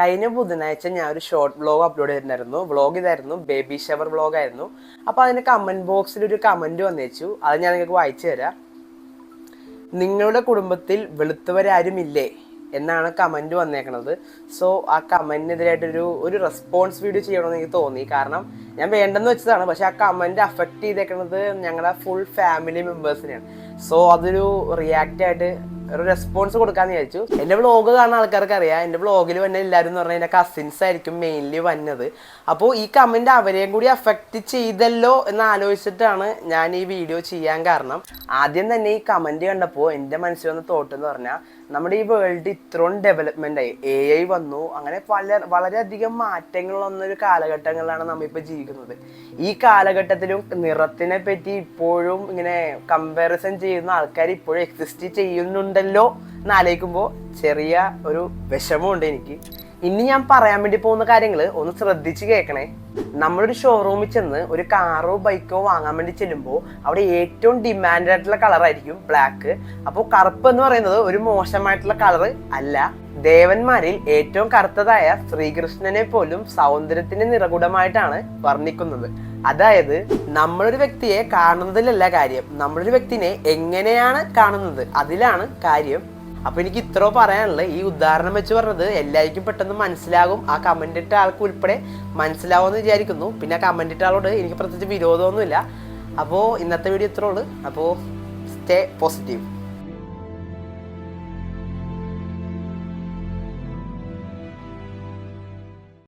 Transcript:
കഴിഞ്ഞ ബുധനാഴ്ച ഞാൻ ഒരു ഷോർട്ട് വ്ളോഗ് അപ്ലോഡ് ചെയ്തിട്ടുണ്ടായിരുന്നു. വ്ളോഗ് ഇതായിരുന്നു, ബേബി ഷവർ വ്ളോഗായിരുന്നു. അപ്പോൾ അതിൻ്റെ കമൻറ്റ് ബോക്സിൽ ഒരു കമൻറ്റ് വന്നേച്ചു. അത് ഞാൻ നിങ്ങൾക്ക് വായിച്ചു തരാം. നിങ്ങളുടെ കുടുംബത്തിൽ വെളുത്തവരാരുമില്ലേ എന്നാണ് കമൻറ്റ് വന്നേക്കണത്. സോ ആ കമൻറ്റിനെതിരായിട്ടൊരു റെസ്പോൺസ് വീഡിയോ ചെയ്യണമെന്ന് എനിക്ക് തോന്നി. കാരണം ഞാൻ വേണ്ടെന്ന് വെച്ചതാണ്, പക്ഷെ ആ കമൻറ്റ് അഫക്റ്റ് ചെയ്തേക്കുന്നത് ഞങ്ങളുടെ ഫുൾ ഫാമിലി മെമ്പേഴ്സിനെയാണ്. സോ അതൊരു റിയാക്റ്റ് ആയിട്ട് ഒരു റെസ്പോൺസ് കൊടുക്കാമെന്ന് വിചാരിച്ചു. എൻ്റെ വ്ളോഗ് കാണുന്ന ആൾക്കാർക്ക് അറിയാം, എൻ്റെ വ്ളോഗിൽ വന്ന എല്ലാവരും എന്ന് പറഞ്ഞാൽ എൻ്റെ കസിൻസ് ആയിരിക്കും മെയിൻലി വന്നത്. അപ്പോൾ ഈ കമൻറ്റ് അവരെയും കൂടി അഫക്റ്റ് ചെയ്തല്ലോ എന്ന് ആലോചിച്ചിട്ടാണ് ഞാൻ ഈ വീഡിയോ ചെയ്യാൻ കാരണം. ആദ്യം തന്നെ ഈ കമൻറ്റ് കണ്ടപ്പോൾ എൻ്റെ മനസ്സിൽ വന്ന തോട്ട് എന്ന് പറഞ്ഞാൽ, നമ്മുടെ ഈ വേൾഡ് ഇത്രയും ഡെവലപ്മെൻ്റ് ആയി, AI വന്നു, അങ്ങനെ വളരെയധികം മാറ്റങ്ങൾ വന്നൊരു കാലഘട്ടങ്ങളിലാണ് നമ്മളിപ്പോൾ ജീവിക്കുന്നത്. ഈ കാലഘട്ടത്തിലും നിറത്തിനെ പറ്റി ഇപ്പോഴും ഇങ്ങനെ കമ്പാരിസൺ ചെയ്യുന്ന ആൾക്കാർ ഇപ്പോഴും എക്സിസ്റ്റ് ചെയ്യുന്നുണ്ടല്ലോ എന്ന് ആലോചിക്കുമ്പോൾ ചെറിയ ഒരു വിഷമമുണ്ട് എനിക്ക്. ഇനി ഞാൻ പറയാൻ വേണ്ടി പോകുന്ന കാര്യങ്ങൾ ഒന്ന് ശ്രദ്ധിച്ച് കേൾക്കണേ. നമ്മളൊരു ഷോറൂമിൽ ചെന്ന് ഒരു കാറോ ബൈക്കോ വാങ്ങാൻ വേണ്ടി ചെല്ലുമ്പോൾ അവിടെ ഏറ്റവും ഡിമാൻഡ് ആയിട്ടുള്ള കളറായിരിക്കും ബ്ലാക്ക്. അപ്പോൾ കറുപ്പ് എന്ന് പറയുന്നത് ഒരു മോശമായിട്ടുള്ള കളർ അല്ല. ദേവന്മാരിൽ ഏറ്റവും കറുത്തതായ ശ്രീകൃഷ്ണനെ പോലും സൗന്ദര്യത്തിന്റെ നിറകുടമായിട്ടാണ് വർണ്ണിക്കുന്നത്. അതായത് നമ്മളൊരു വ്യക്തിയെ കാണുന്നതിലല്ല കാര്യം, നമ്മളൊരു വ്യക്തിനെ എങ്ങനെയാണ് കാണുന്നത് അതിലാണ് കാര്യം. അപ്പൊ എനിക്ക് ഇത്ര പറയാനുള്ളത്. ഈ ഉദാഹരണം വെച്ച് പറഞ്ഞത് എല്ലാവർക്കും പെട്ടെന്ന് മനസ്സിലാകും, ആ കമന്റ് ഇട്ട ആൾക്ക് ഉൾപ്പെടെ മനസ്സിലാവുമെന്ന് വിചാരിക്കുന്നു. പിന്നെ ആ കമന്റ് ഇട്ട ആളോട് എനിക്ക് പ്രത്യേകിച്ച് വിരോധമൊന്നുമില്ല. അപ്പോൾ ഇന്നത്തെ വീഡിയോ ഇത്രേ ഉള്ളൂ. അപ്പോൾ സ്റ്റേ പോസിറ്റീവ്.